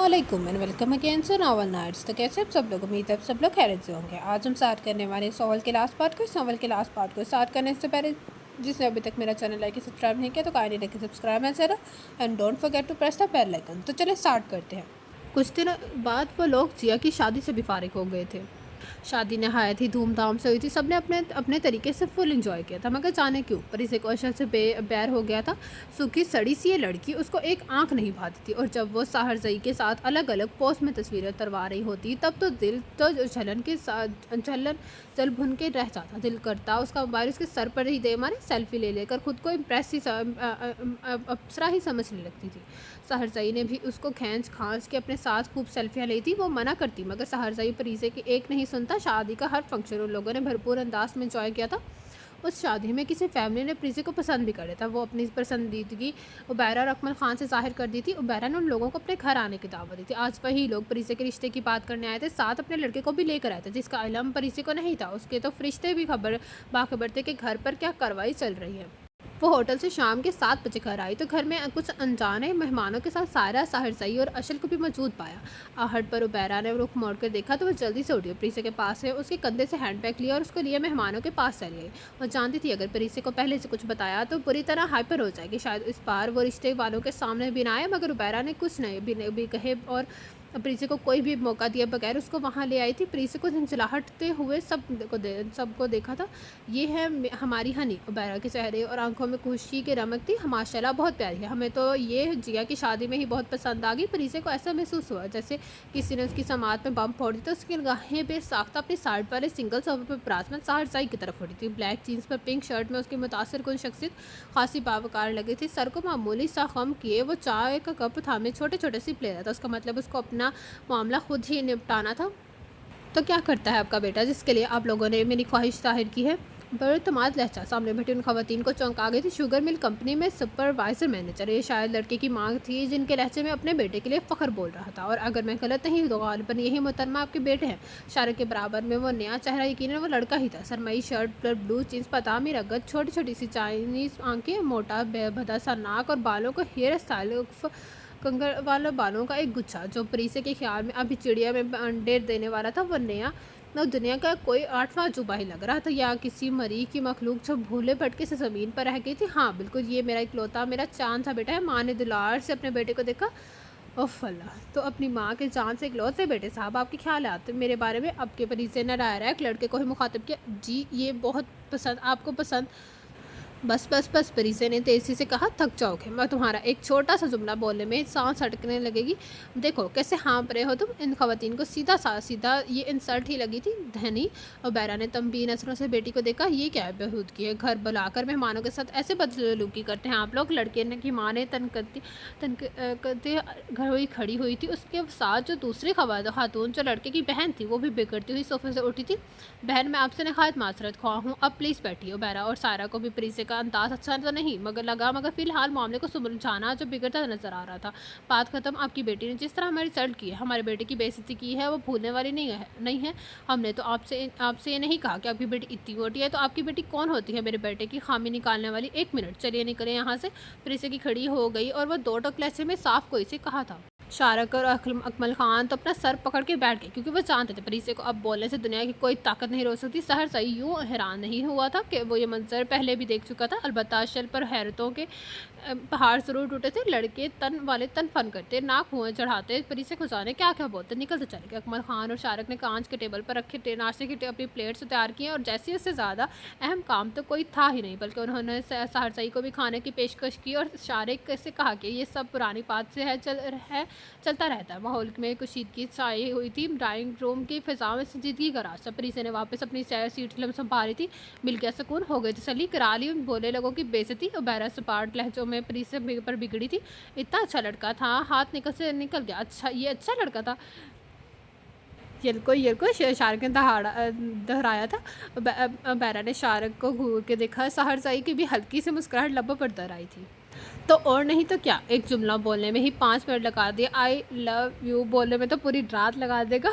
वालेकुम and welcome again so naval knights. तो कैसे आप सब लोग, उम्मीद है आप सब लोग खैरियत से होंगे। आज हम स्टार्ट करने वाले हैं सवाल के लास्ट पार्ट को। इस सवाल के लास्ट पार्ट को स्टार्ट करने से पहले जिसने अभी तक मेरा चैनल लाइक सब्सक्राइब नहीं किया तो kindly like subscribe my channel and don't forget to press the bell icon. तो चलिए स्टार्ट करते हैं। कुछ दिन बाद वो लोग जिया की शादी से भी फारिग हो गए थे। शादी नहायत ही धूमधाम से हुई थी। सबने अपने अपने तरीके से फुल एंजॉय किया था, मगर जाने क्यों परिसे को अशर से बैर हो गया था। सूखी सड़ी सी ये लड़की उसको एक आंख नहीं भाती थी, और जब वो साहरजई के साथ अलग अलग पोस्ट में तस्वीरें उतरवा रही होती तब तो दिल तो जलन के साथ जल भुन के रह जाता। दिल करता उसका मोबाइल उसके सर पर ही दे मारे, सेल्फी ले लेकर खुद को इम्प्रेस ही अप्सरा ही समझने लगती थी। सहरजई ने भी उसको खींच खांच के अपने साथ खूब सेल्फियाँ ली थी। वो मना करती, मगर सहरजई परिसे के एक नहीं सुनता। शादी का हर फंक्शन उन लोगों ने भरपूर अंदाज में एंजॉय किया था। उस शादी में किसी फैमिली ने प्रीति को पसंद भी कर था। वो अपनी पसंदीदगी उबैरा और अकमल खान से जाहिर कर दी थी। उबैरा ने उन लोगों को अपने घर आने की दावत दी थी। आज वही लोग प्रीति के रिश्ते की बात करने आए थे, साथ अपने लड़के को भी लेकर आए थे, जिसका इल्म प्रीति को नहीं था। उसके तो फरिश्ते भी बाखबर थे कि घर पर क्या कार्रवाई चल रही है। वो होटल से शाम के 7 बजे घर आई तो घर में कुछ अनजाने मेहमानों के साथ सारा, साहरजई और अशल को भी मौजूद पाया। आहट पर उबैरा ने रुख मोड़कर देखा तो वो जल्दी से उठी, प्रीसे के पास है, उसके कंधे से हैंडबैग लिया और उसको लिए मेहमानों के पास चली गई। वो जानती थी अगर प्रीसे को पहले से कुछ बताया तो बुरी तरह हाइपर हो जाएगी। शायद इस बार वो रिश्ते वालों के सामने भी ना आए, मगर उबैरा ने कुछ नहीं भी कहे और प्रीति को कोई भी मौका दिए बगैर उसको वहाँ ले आई थी। प्रीति को झंझलाहटते हुए सबको देखा था। ये है हमारी हनी। उबैरा के चेहरे और आंखों में खुशी की रमक थी। माशाल्लाह बहुत प्यारी है, हमें तो ये जिया की शादी में ही बहुत पसंद आ गई। प्रीति को ऐसा महसूस हुआ जैसे किसी ने उसकी समात में बम फोड़ दी। तो उसकी निगाहें बेसाख्ता अपनी साइड वाले सिंगल सोफे पर विराजमान साहरजई की तरफ उठी थी। ब्लैक जीन्स पर पिंक शर्ट में उसकी मुतासर कुन शख्सियत खासी बावकार लगी थी। सर को मामूली सा खम किए वो चाय का कप थामे छोटे छोटे सिप ले रहा था। उसका मतलब उसको अपना मामला खुद ही निपटाना था। तो क्या करता है आपका बेटा जिसके लिए आप लोगों ने मेरी ख्वाहिश जाहिर की है? बड़े तमाद लहजा सामने बैठी उन खवातीन को चौंका गई थी। शुगर मिल कंपनी में सुपरवाइजर मैनेजर, ये शायद लड़के की मांग थी जिनके लहजे में अपने बेटे के लिए फ़ख्र बोल रहा था। और अगर मैं गलत नहीं तो गालिबन यही मोहतरमा आपके बेटे हैं। शाहरुख के बराबर में वो नया चेहरा, यकीनन वो लड़का ही था। सरमई शर्ट पर ब्लू जींस, पतामी रगत, छोटी छोटी सी चाइनीज़ आंखें, मोटा बेभदा सा नाक और बालों को हेयर स्टाइल कंगड़ वाले बालों का एक गुच्छा, जो प्रीसे के ख्याल में अभी चिड़िया में अंडे देने वाला था। वो नया न दुनिया का कोई 8वां अजूबा ही लग रहा था, या किसी मरी की मखलूक जो भूले भटके से ज़मीन पर रह गई थी। हाँ बिल्कुल, ये मेरा इकलौता मेरा चांद सा बेटा है। माँ ने दुलार से अपने बेटे को देखा। ओफ अल्लाह, तो अपनी माँ के जान से इकलौते बेटे साहब आपके ख्याल आते मेरे बारे में? अब के परिचय न रहा है। एक लड़के को ही मुखातिब किया। जी ये बहुत पसंद, आपको पसंद? बस बस बस, परिसे ने तेजी से कहा, थक जाओगे। मैं तुम्हारा एक छोटा सा जुमला बोलने में सांस अटकने लगेगी। देखो कैसे हाँप रहे हो तुम। इन खवातीन को सीधा ये इंसल्ट ही लगी थी। धनी उबैरा ने तंबी नजरों से बेटी को देखा। ये क्या है बेहूदगी है, घर बुलाकर मेहमानों के साथ ऐसे बदसलूकी करते हैं आप लोग? लड़के ने की माँ ने तनकते घर हुई खड़ी हुई थी। उसके साथ जो दूसरी खातून जो लड़के की बहन थी वो भी बिगड़ती हुई सोफे से उठी थी। बहन मैं आपसे नहायत माजरत ख्वाह हूँ, अब प्लीज़ बैठिए। उबैरा और सारा को भी प्रीसे का अंदाज अच्छा तो नहीं मगर फिलहाल मामले को सुलझाना जो बिगड़ता नजर आ रहा था। बात खत्म। आपकी बेटी ने जिस तरह हमारी सल्ट की है, हमारे बेटे की बेइज्जती की है, वो भूलने वाली नहीं है। हमने तो आपसे ये नहीं कहा कि आपकी बेटी इतनी मोटी है, तो आपकी बेटी कौन होती है मेरे बेटे की खामी निकालने वाली? 1 मिनट, चलिए निकले यहाँ से। प्रीसे की खड़ी हो गई और वह दो टक लहजे में साफ कोई से कहा था। शाहरुख और अकमल खान तो अपना सर पकड़ के बैठ गए, क्योंकि वो जानते थे प्रीसे को अब बोलने से दुनिया की कोई ताकत नहीं रोक सकती। सहरजई यूँ हैरान नहीं हुआ था कि वो ये मंजर पहले भी देख चुका था। अलबत्ता अशल पर हैरतों के पहाड़ जरूर टूटे थे। लड़के तन फन करते, नाक हुए चढ़ाते, प्रीसे को जाने क्या क्या बोलते, निकलते चले गए। अकमल खान और शाहरुख ने कांच के टेबल पर रखे नाश्ते की अपनी प्लेट्स तैयार किए, और जैसे उससे ज़्यादा अहम काम तो कोई था ही नहीं, बल्कि उन्होंने सहरजई को भी खाने की पेशकश की और शाहरुख से कहा कि ये सब पुरानी बात से चलता रहता है। माहौल में कुशीदगी छाई हुई थी। ड्राइंग रूम की फिजा में संजीदगी का रास्ता। प्रीसे ने वापस अपनी सीट संभाली थी। मिल गया सुकून, हो गई तसल्ली, करा ली बोले लोगों की बेइज्जती। उबैरा सपाट लहजों में प्रीसे पर बिगड़ी थी। इतना अच्छा लड़का था, हाथ निकल गया। अच्छा, ये अच्छा लड़का था। ये शाहरुख ने दोहराया था। उबैरा ने शाहरुख को घूर के देखा। सहरजई की भी हल्की से मुस्कुराहट लबों पर दर आई थी। तो और नहीं तो क्या, एक जुमला बोलने में ही 5 मिनट लगा दिए। आई लव यू बोलने में तो पूरी रात लगा देगा।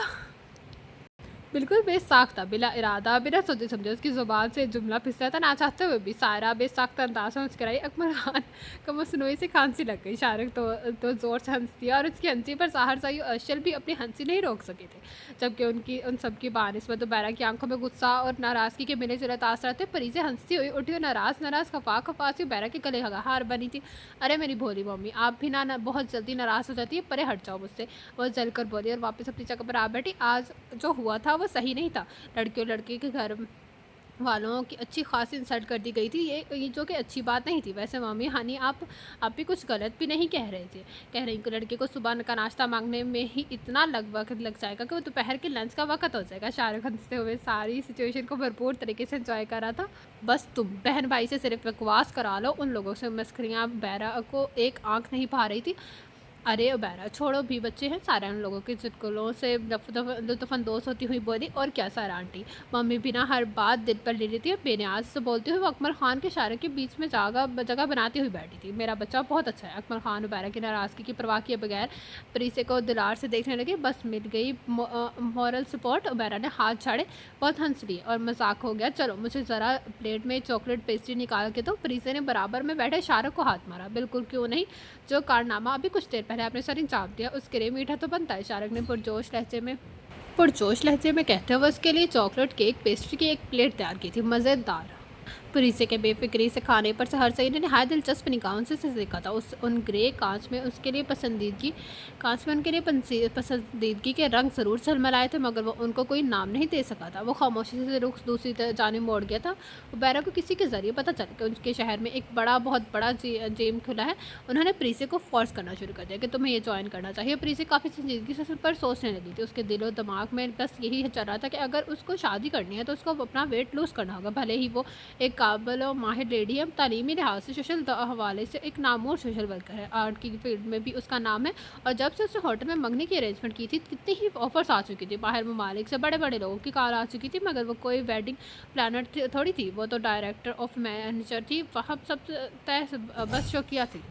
बिल्कुल बेसाख्ता, बिला इरादा, बिना सोचे समझे उसकी ज़ुबान से जुमला फिसला था, ना चाहते हुए भी। सायरा बेसाख्ता अंदाज़ में मुस्कुराई। अकबर खान को मुस्नुई सी खांसी लग गई। शाहरुख तो ज़ोर से हँस दिया और उसकी हँसी पर साहर साई और अर्शल भी अपनी हँसी नहीं रोक सके थे। जबकि उन सबकी बानिस्बत दोबारा की आंखों में गुस्सा और नाराज़गी के मिले-जुले तासर थे। परी से हँसती हुई उठी और नाराज़ खफा-खफा सी बैरा के गले हार बनी थी। "अरे मेरी भोली मम्मी, आप भी ना बहुत जल्दी नाराज़ हो जाती है, परे हट जाओ मुझसे।" वो जलकर बोली और वापस अपनी जगह पर आ बैठी। आज जो हुआ था वो सही नहीं था। लड़के और लड़के के घर वालों की अच्छी खासी इंसल्ट कर दी गई थी। ये जो कि अच्छी बात नहीं थी। वैसे मम्मी हानि आप भी कुछ गलत भी नहीं कह रहे थे। कह रही कि लड़के को सुबह का नाश्ता मांगने में ही इतना वक्त लग जाएगा कि वो दोपहर के लंच का वक्त हो जाएगा। शाहरुख हंसते हुए सारी सिचुएशन को भरपूर तरीके से एंजॉय कर रहा था। बस तुम बहन भाई से सिर्फ बकवास करा लो, उन लोगों से मस्करियाँ बैरा को एक आंख नहीं पा रही थी। अरे उबैरा छोड़ो, भी बच्चे हैं। सारा उन लोगों के चुटकुलों से लुत्फ़अंदोज़ होती हुई बोली। और क्या सारा आंटी, मम्मी बिना हर बात दिल पर ले लेती है। बेनियाज से बोलते हुए वो अकबर खान के शाहरुख के बीच में जगह बनाती हुई बैठी थी। मेरा बच्चा बहुत अच्छा है। अकबर खान उबैरा की नाराज़गी की परवाह किए बगैर प्रीसे को दुलार से देखने लगे। बस मिल गई मॉरल सपोर्ट। उबैरा ने हाथ झाड़े, बहुत हंस लिए और मजाक हो गया। चलो मुझे ज़रा प्लेट में चॉकलेट पेस्ट्री निकाल के दो। प्रीसे ने बराबर में बैठे शाहरुख को हाथ मारा। बिल्कुल क्यों नहीं, जो कारनामा अभी कुछ देर पहले आपने सर चाप दिया उसके लिए मीठा तो बनता है। शाहरुख ने पुरजोश लहजे में कहते हुए उसके लिए चॉकलेट केक पेस्ट्री की एक प्लेट तैयार की थी, मज़ेदार। प्रीसे के बेफिक्री से खाने पर सहर सईद ने नहायत दिलचस्प निगाहों से देखा था। उस उन ग्रे कांच में उनके लिए पसंदीदगी के रंग ज़रूर झलमलाए थे, मगर वो उनको कोई नाम नहीं दे सका था। वो खामोशी से रुख दूसरी जानिब मोड़ गया था। उबैरा को किसी के ज़रिए पता चला कि उनके शहर में एक बहुत बड़ा जिम खुला है। उन्होंने प्रीसे को फोर्स करना शुरू कर दिया कि तुम्हें ये ज्वाइन करना चाहिए। प्रीसे काफ़ी संजीदगी से उस पर सोचने लगी थी। उसके दिलो दिमाग में बस यही चल रहा था कि अगर उसको शादी करनी है तो उसको अपना वेट लूज़ करना होगा, भले ही वो एक काबिल और माहिर लेडी है। तालीमी लिहाज से सोशल हवाले से एक नामूर सोशल वर्कर है। आर्ट की फील्ड में भी उसका नाम है। और जब से उसने होटल में मंगनी की अरेंजमेंट की थी, कितनी ही ऑफर्स आ चुकी थी। बाहर ममालिक से बड़े बड़े लोगों की कॉल आ चुकी थी, मगर वो कोई वेडिंग प्लानर थोड़ी थी। वो तो डायरेक्टर ऑफ मैनेजर थी। वहाँ सब तय बस शौकिया थी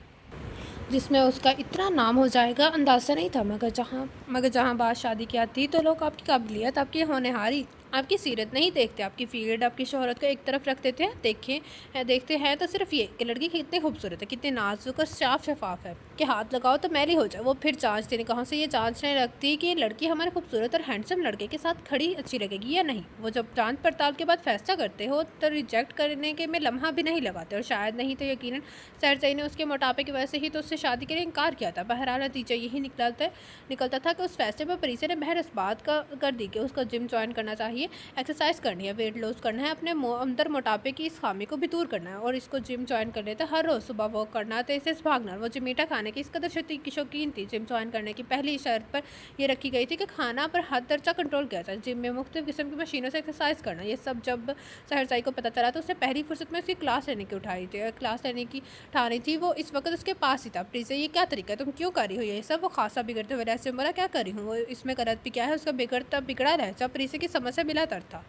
जिसमें उसका इतना नाम हो जाएगा अंदाज़ा नहीं था। मगर जहाँ बात शादी की आती तो लोग आपकी काबिलियत, आपकी होनहारी, आपकी सीरत नहीं देखते, आपकी फील्ड, आपकी शोहरत को एक तरफ रख देते हैं। देखते हैं तो सिर्फ ये कि लड़की कितनी खूबसूरत है, कितनी नाजुक और साफ शफाफ है कि हाथ लगाओ तो मैली हो जाए। वो फिर जांचते निगाहों से ये जांचने लगती कि लड़की हमारे खूबसूरत और हैंडसम लड़के के साथ खड़ी अच्छी लगेगी या नहीं। वो जब जांच पड़ताल के बाद फैसला करते हो तो रिजेक्ट करने के में लम्हा भी नहीं लगाते। और शायद नहीं तो यकीनन सरसई ने उसके मोटापे की वजह से ही तो उससे शादी के लिए इनकार किया था। बहरहाल नतीजा यही निकलता था कि उस फैसले पर प्रीसे ने बहर इस बात का कर दी कि उसको जिम ज्वाइन करना चाहिए, एक्सरसाइज करनी है, वेट लॉस करना है, अपने अंदर मोटापे की इस खामी को भी दूर करना है। और इसको जिम ज्वाइन कर लेता, हर रोज़ सुबह वॉक करना, तेज से भागना। वो जो मीठा खाने की इस कदर शौकीन थी, जिम ज्वाइन करने की पहली शर्त पर यह रखी गई थी कि खाना पर हद दर्जा कंट्रोल किया जाए। जिम में मुख्तलिफ किस्म की मशीनों से एक्सरसाइज करना। ये सब जब सहरसाई को पता चला तो उसने पहली फुर्सत में उसकी क्लास लेने की ठानी थी। वो इस वक्त उसके पास ही था। प्लीज़ ये क्या तरीका है, तुम क्यों कर रही हो ये सब? वो खासा बिगड़ते हुए ऐसे बोला, क्या कर रही हूँ, वो इसमें गलत भी क्या है? उसका बिगड़ा लहजा प्रीसे की समझ से मिला था।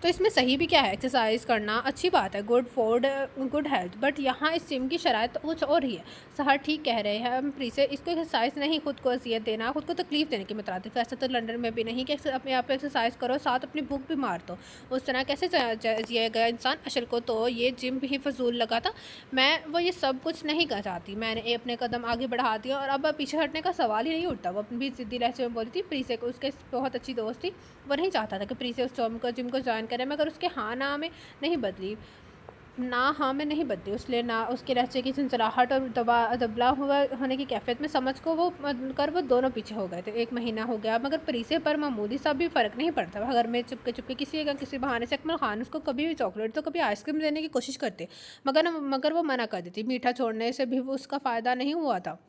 तो इसमें सही भी क्या है? एक्सरसाइज करना अच्छी बात है, गुड हेल्थ, बट यहाँ इस जिम की शराइत कुछ और ही है। सहर ठीक कह रहे हैं हम प्रीसे, इसको एक्सरसाइज नहीं, खुद को अजियत देना, खुद को तकलीफ देने की मुतरादिफ। ऐसा तो लंदन में भी नहीं कि अपने आप एक्सरसाइज करो साथ अपनी भूख भी मार दो। उस तरह कैसे जिएगा इंसान? अशल को तो ये जिम भी फजूल लगा था। वो ये सब कुछ नहीं कर चाहती। मैंने अपने कदम आगे बढ़ा दिया और अब पीछे हटने का सवाल ही नहीं उठता। वो अपनी भी ज़िद्दी लहजे में बोली थी। प्रीसे को उसके बहुत अच्छी दोस्त थी, वो नहीं चाहता था कि प्रीसे उस जिम को ज्वाइन करे, मगर उसके हाँ ना में नहीं बदली। उसने ना उसके लहजे की झंझलाहट और दबला हुआ होने की कैफियत में समझ को वो दोनों पीछे हो गए थे। 1 महीना हो गया, मगर प्रीसे पर मामूली सा भी फ़र्क नहीं पड़ता। घर में चुपके किसी बहाने से अकमल खान उसको कभी भी चॉकलेट तो कभी आइसक्रीम देने की कोशिश करते, मगर वो मना कर देती। मीठा छोड़ने से भी वो उसका फ़ायदा नहीं हुआ था।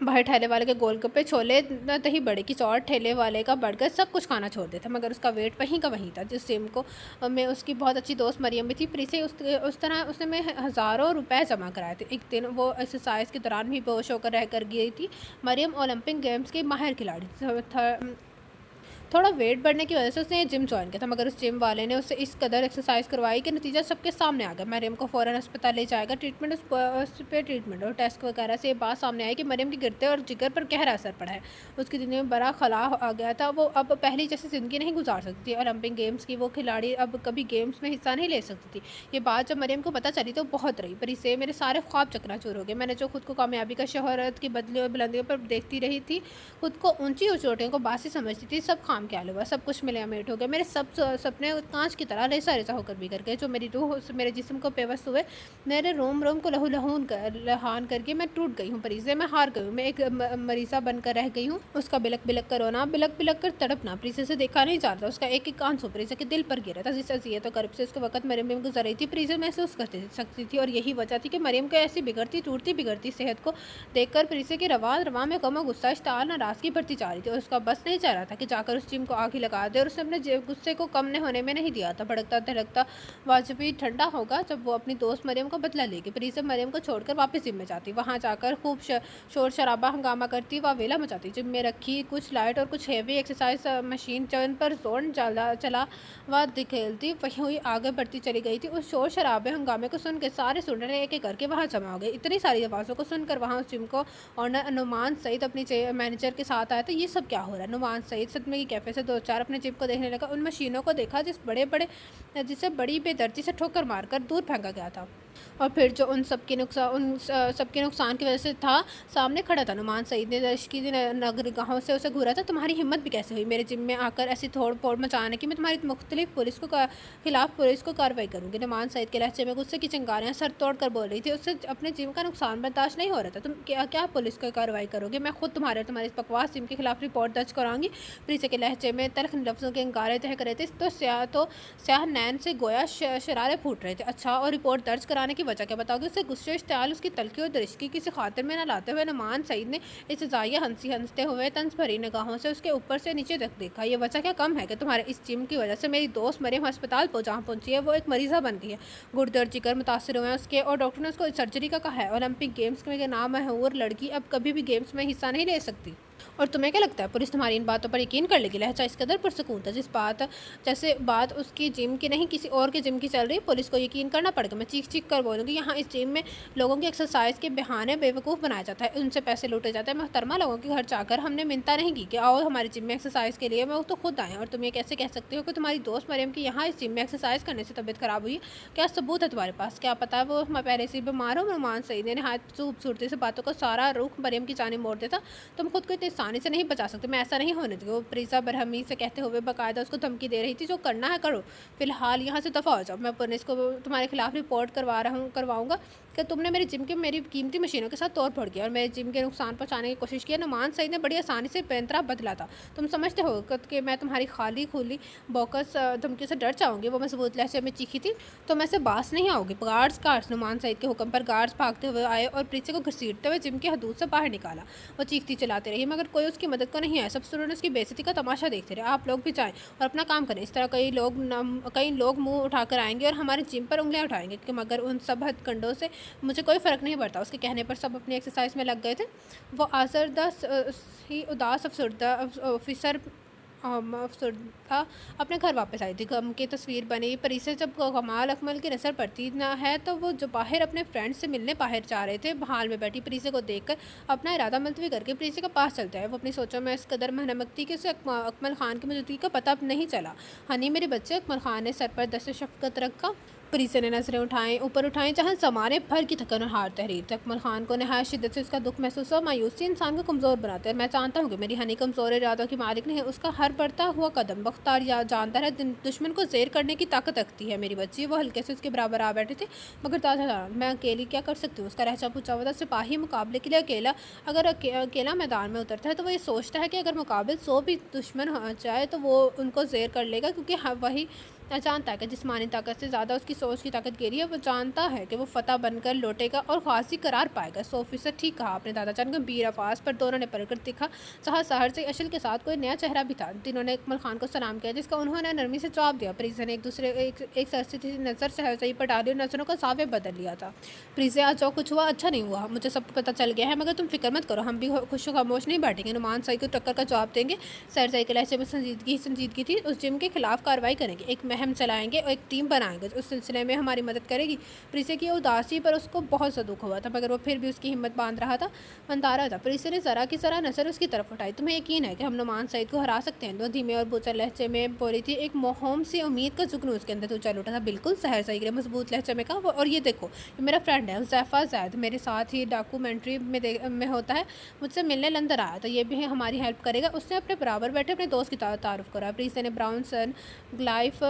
बाहर ठेले वाले के गोलगप्पे, छोले, दही बड़े की चौड़, ठेले वाले का बर्गर, सब कुछ खाना छोड़ देता, मगर उसका वेट वहीं का वहीं था। जिस जिम को में उसकी बहुत अच्छी दोस्त मरियम भी थी। प्रीसे उस तरह उसने हज़ारों रुपए जमा कराए थे। एक दिन वो एक्सरसाइज के दौरान भी बेहोश होकर रह कर गई थी। मरियम ओलंपिक गेम्स की माहिर खिलाड़ी थोड़ा वेट बढ़ने की वजह से उसने जिम जॉइन किया था, मगर उस जिम वाले ने उससे इस कदर एक्सरसाइज करवाई कि नतीजा सबके सामने आ गया। मरियम को फ़ौरन अस्पताल ले जाएगा, ट्रीटमेंट उस पे ट्रीटमेंट और टेस्ट वगैरह से ये बात सामने आई कि मरियम के गिरते और जिगर पर गहरा असर पड़ा है। उसकी दुनिया में बड़ा खला आ गया था। वो अब पहली जैसी ज़िंदगी नहीं गुजार सकती थी। ओलंपिक गेम्स की वो खिलाड़ी अब कभी गेम्स में हिस्सा नहीं ले सकती थी। ये बात जब मरियम को पता चली तो बहुत रही, पर इससे मेरे सारे ख्वाब चकनाचूर हो गए। मैंने जो खुद को कामयाबी का शोहरत की बदली और बुलंदियों पर देखती रही थी, खुद को ऊंची चोटियों को बासी समझती थी, सब खाम ख्याल हुआ, सब कुछ मिलामेट हो गया। मेरे सब सपने कांच की तरह रेसा रेसा होकर बिखर गए। जो मेरी रूह मेरे जिस्म को बेबस हुए, मेरे रोम रोम को लहान करके मैं टूट गई हूँ। परिसे मैं हार गई हूँ। मैं एक मरीजा बनकर रह गई हूँ। उसका बिलक बिलक कर रोना, बिलक बिलक कर तड़पना प्रीसे से देखा नहीं जाता। उसका एक एक आंसू प्रीसे के दिल पर गिरा था। जिस अज़ियत और कर्ब से उसके वक्त मरियम भी गुजर रही थी, प्रीसे महसूस करती सकती थी। और यही वजह थी कि मरियम को ऐसी बिगड़ती टूटती बिगड़ती सेहत को देखकर प्रीसे के रवा रवा में गम और गुस्सा इश्ताल नाराज़गी बढ़ती जा रही थी। और उसका बस नहीं चाह रहा था कि जाकर उस जिम को आग ही लगा दे। और उसने अपने गुस्से को कम होने में नहीं दिया था। भड़कता धड़कता वाजबी ठंडा होगा जब वो अपनी दोस्त मरियम को बदला लेगी। प्रीसे मरियम को छोड़कर वापस जिम में जाती, वहाँ जाकर खूब शोर शराबा हंगामा करती, वह वेला मचाती। जिम में रखी कुछ लाइट और कुछ हेवी एक्सरसाइज मशीन चंद पर जोन चला वह दिखेलती वही हुई आगे बढ़ती चली गई थी। उस शोर शराबे हंगामे को सुन के सारे सुनने एक एक करके वहाँ जमा हो गए। इतनी सारी आवाज़ों को सुनकर वहाँ उस जिम को ऑनर नुमान सईद अपनी मैनेजर के साथ आया था। ये सब क्या हो रहा है? नुमान सईद सदमे की कैफे से दो चार अपने जिम को देखने लगा। उन मशीनों को देखा जिसे बड़ी बेदर्दी से ठोकर मारकर दूर फेंका गया था। और फिर जो उन सबके नुकसान की वजह से था, सामने खड़ा था। नुमान सईद ने दशकी नगरगाहों से उसे घूरा था। तुम्हारी हिम्मत भी कैसे हुई मेरे जिम में आकर ऐसी तोड़ फोड़ मचाने की? मैं तुम्हारी मुख्तलिफ खिलाफ पुलिस को कार्रवाई करूँगी। नुमान सईद के लहजे में गुस्से की चिंगारियाँ सर तोड़ कर बोल रही थी। उससे अपने जिम का नुकसान बर्दाश्त नहीं हो रहा था। तुम क्या पुलिस को कार्रवाई करोगे? मैं खुद तुम्हारे बकवास जिम के खिलाफ रिपोर्ट दर्ज कराऊंगी। प्रीसे के लहजे में तल्ख लफ्ज़ों के अंगारे तहक रहे थे। तो स्याह नैन से गोया शरारे फूट रहे थे। अच्छा, और रिपोर्ट दर्ज कराने की वजह क्या बताओगे? उससे गुस्से इश्तियाल उसकी तलखी और दरिश्की किसी खातिर में न लाते हुए नुमान सईद ने इस जाया हंसते हुए तंज भरी निगाहों से उसके ऊपर से नीचे तक देखा। ये वजह क्या कम है कि तुम्हारे इस जिम की वजह से मेरी दोस्त मरियम अस्पताल जहाँ पहुंची है वो एक मरीज़ा बन गई है। गुर्दे और जिगर मुतासर हुए हैं उसके, और डॉक्टर ने उसको सर्जरी का कहा है। ओलंपिक गेम्स में नामशहूर लड़की अब कभी भी गेम्स में हिस्सा नहीं ले सकती। और तुम्हें क्या लगता है पुलिस तुम्हारी इन बातों पर यकीन कर लेगी? लहजा इस कदर पुरसकून था जैसे बात उसकी जिम की नहीं किसी और के जिम की चल रही। पुलिस को यकीन करना पड़ेगा। मैं चीख चीख कर बोलूँगी, यहाँ इस जिम में लोगों की एक्सरसाइज के बहाने बेवकूफ़ बनाया जाता है, उनसे पैसे लूटे जाते हैं। मोहतरमा, लोगों के घर जाकर हमने मिन्नत नहीं की कि आओ हमारे जिम में एक्सरसाइज के लिए, मैं तो खुद आए। और तुम ये कैसे कह सकते हो कि तुम्हारी दोस्त मरियम की यहाँ इस जिम में एक्सरसाइज करने से तबीयत खराब हुई? क्या सबूत है तुम्हारे पास? क्या पता है वो पहले से बीमार हो? नुमान सईद ने नहायत खूबसूरती से बातों का सारा रुख मरियम की जानिब मोड़ देता। तुम खुद को इतनी आसानी से नहीं बचा सकते। मैं ऐसा नहीं होने दूँगी। वो प्रीसा बरहमी से कहते हुए बाकायदा उसको धमकी दे रही थी। जो करना है करो, फिलहाल यहाँ से दफ़ा हो जाओ। मैं पुलिस को तुम्हारे खिलाफ रिपोर्ट करवाऊँगा कि तुमने मेरी जिम के मेरी कीमती मशीनों के साथ तोड़ फोड़ किया और मेरे जिम के नुकसान पहुँचाने की कोशिश की। नुमान सईद ने बड़ी आसानी से पैंतरा बदला था। तुम समझते हो कि मैं तुम्हारी खाली खुली बोकस धमकी से डर जाऊँगी? वो मजबूत लहजे में चीखी थी। तो मैं से बास नहीं आओगी। गार्ड्स नुमान सईद के हुक्म पर गार्ड्स भागते हुए आए और प्रीसे को घसीटते हुए जिम के हदूद से बाहर निकाला। वो चीखती चलाते रही, मगर कोई उसकी मदद को नहीं आया। सब स्टूडेंट उसकी बेइज्जती का तमाशा देखते रहे। आप लोग भी जाएं और अपना काम करें। इस तरह कई लोग मुंह उठाकर आएंगे और हमारे जिम पर उंगलियां उठाएंगे कि मगर उन सब हथकंडों से मुझे कोई फ़र्क नहीं पड़ता। उसके कहने पर सब अपनी एक्सरसाइज में लग गए थे। वो ही उदास अफसरदा ऑफिसर अफसरदा अपने घर वापस आई थी। गम की तस्वीर बनी। परिसर जब कमाल अकमल की नज़र पड़ती न है तो वो जो बाहर अपने फ्रेंड से मिलने बाहर जा रहे थे, हाल में बैठी प्रीसे को देखकर अपना इरादा मुलतवी करके प्रीसे के पास चलता है। वो अपनी सोचों में इस कदर महनमकती कि उसे अकमल खान की मौजूदगी का पता नहीं चला। हनी मेरे बच्चे, अकमल खान ने सर पर दस्त शफकत रखा। प्रीसे ने नजरें ऊपर उठाई जहाँ ज़माने भर की थकन और हार तहरीर थी। अकमल खान को नहायत शिद्दत से उसका दुख महसूस हुआ। मायूसी इंसान को कमज़ोर बनाते हैं। मैं जानता हूँ कि मेरी हनी कमज़ोर इरादों की मालिक नहीं है। उसका हर बढ़ता हुआ कदम बख्तार जानदार है, दुश्मन को जेर करने की ताकत रखती है। मेरी बच्ची, वो हल्के से उसके बराबर आ बैठे थे। मगर ताजा मैं अकेली क्या कर सकती हूँ? उसका लहजा पूछा हुआ था। सिपाही मुकाबले के लिए अकेला मैदान में उतरता है तो वो ये सोचता है कि अगर मुकाबले 100 भी दुश्मन हो जाए तो वो उनको जेर कर लेगा, क्योंकि वही जानता है कि जिस्मानी ताकत से ज़्यादा उसकी सोच की ताकत गहरी है। वो जानता है कि वो फतह बनकर लौटेगा और खासी करार पाएगा। सोफी से ठीक कहा आपने दादाजान, गंभीर आवाज़ पर दोनों ने पलट कर देखा। जहाँ सहर से अशल के साथ कोई नया चेहरा भी था। तीनों ने अकमल खान को सलाम किया, जिसका उन्होंने नरमी से जवाब दिया। प्रीज़ा ने एक सरसरी नज़र शहरजई पर डाली और नज़रों का सावे बदल लिया था। प्रीज़ा, आज जो कुछ हुआ अच्छा नहीं हुआ, मुझे सब पता चल गया है, मगर तुम फिक्र मत करो, हम भी खुश खामोश नहीं बैठेंगे। नुमान सही को टक्कर का जवाब देंगे। शहरजई के लहजे में संजीदगी थी। उस जिम के खिलाफ कार्रवाई करेंगे, एक मुहिम चलाएंगे और एक टीम बनाएंगे उस सिलसिले में हमारी मदद करेगी। प्रीसे की उदासी पर उसको बहुत सा दुख हुआ था, मगर वो फिर भी उसकी हिम्मत बंधा रहा था। प्रीसे ने ज़रा की ज़रा नज़र उसकी तरफ उठाई। तुम्हें यकीन है कि हम नुमान सईद को हरा सकते हैं? दो धीमे और बोचर लहजे में बोली थी। एक मोहम सी उम्मीद का जुगनू उसके अंदर उछल उठा था। बिल्कुल, सहर सही ने मजबूत लहजे में कहा। और ये देखो, ये मेरा फ्रेंड है हुज़ैफ़ा ज़ैद, मेरे साथ ही डॉक्यूमेंट्री में होता है, मुझसे मिलने लंदन आया था, ये भी हमारी हेल्प करेगा। उसने अपने बराबर बैठे अपने दोस्त की तारुफ करा। प्रीसे ने ब्राउन सन ग्लाइफ